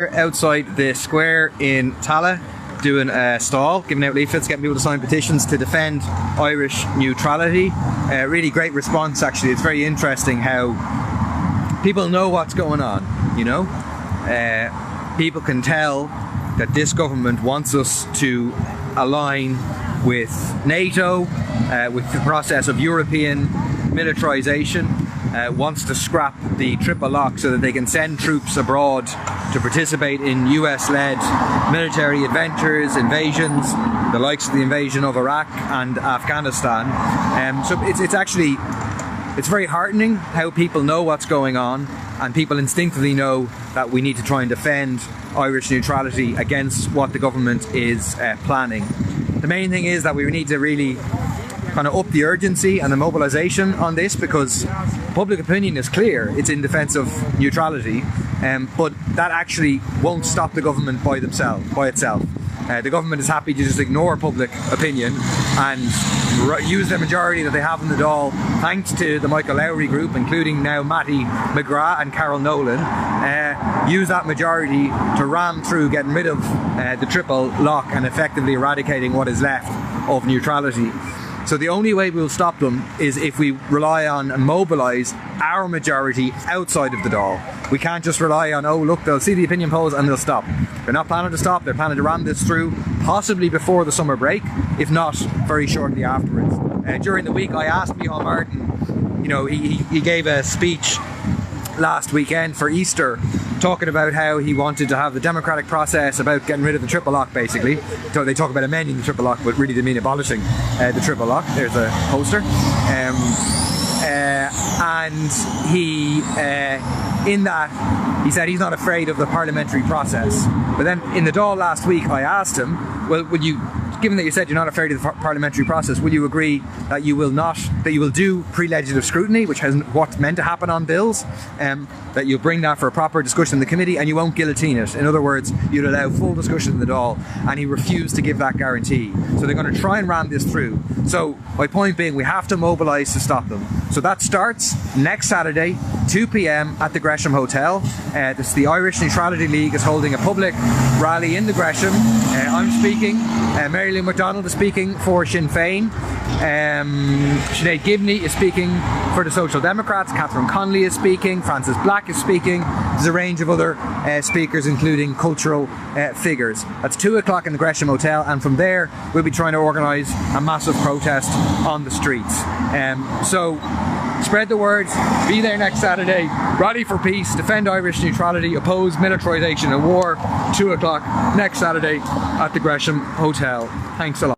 Outside the square in Tala, doing a stall, giving out leaflets, getting people to sign petitions to defend Irish neutrality. Really great response, actually. It's very interesting how people know what's going on, you know? People can tell that this government wants us to align with NATO, with the process of European militarization, wants to scrap the triple lock so that they can send troops abroad to participate in US-led military adventures, invasions, the likes of the invasion of Iraq and Afghanistan. So it's very heartening how people know what's going on, and people instinctively know that we need to try and defend Irish neutrality against what the government is planning. The main thing is that we need to really kind of up the urgency and the mobilisation on this, because public opinion is clear. It's in defence of neutrality, but that actually won't stop the government by itself. The government is happy to just ignore public opinion and use the majority that they have in the Dáil, thanks to the Michael Lowry group, including now Matty McGrath and Carol Nolan, use that majority to ram through getting rid of the triple lock and effectively eradicating what is left of neutrality. So the only way we'll stop them is if we rely on and mobilise our majority outside of the Dáil. We can't just rely on, oh look, they'll see the opinion polls and they'll stop. They're not planning to stop, they're planning to ram this through, possibly before the summer break, if not very shortly afterwards. During the week I asked Micheál Martin, you know, he gave a speech last weekend for Easter, talking about how he wanted to have the democratic process about getting rid of the triple lock, basically. So they talk about amending the triple lock, but really they mean abolishing the triple lock. There's a poster. And he, in that, he said he's not afraid of the parliamentary process. But then in the Dáil last week, I asked him, well, would you, given that you said you're not afraid of the parliamentary process, will you agree that you will do pre-legislative scrutiny, which is what's meant to happen on bills, that you'll bring that for a proper discussion in the committee, and you won't guillotine it? In other words, you'd allow full discussion in the Dáil, and he refused to give that guarantee. So they're going to try and ram this through. So my point being, we have to mobilise to stop them. So that starts next Saturday, 2 p.m. at the Gresham Hotel. This, the Irish Neutrality League is holding a public rally in the Gresham. I'm speaking. Mary Lou McDonald is speaking for Sinn Féin. Sinead Gibney is speaking for the Social Democrats. Catherine Connolly is speaking. Francis Black is speaking. There's a range of other speakers, including cultural figures. That's 2 o'clock in the Gresham Hotel, and from there we'll be trying to organise a massive protest on the streets. So spread the word, be there next Saturday, rally for peace, defend Irish neutrality, oppose militarisation and war. 2 o'clock next Saturday at the Gresham Hotel. Thanks a lot.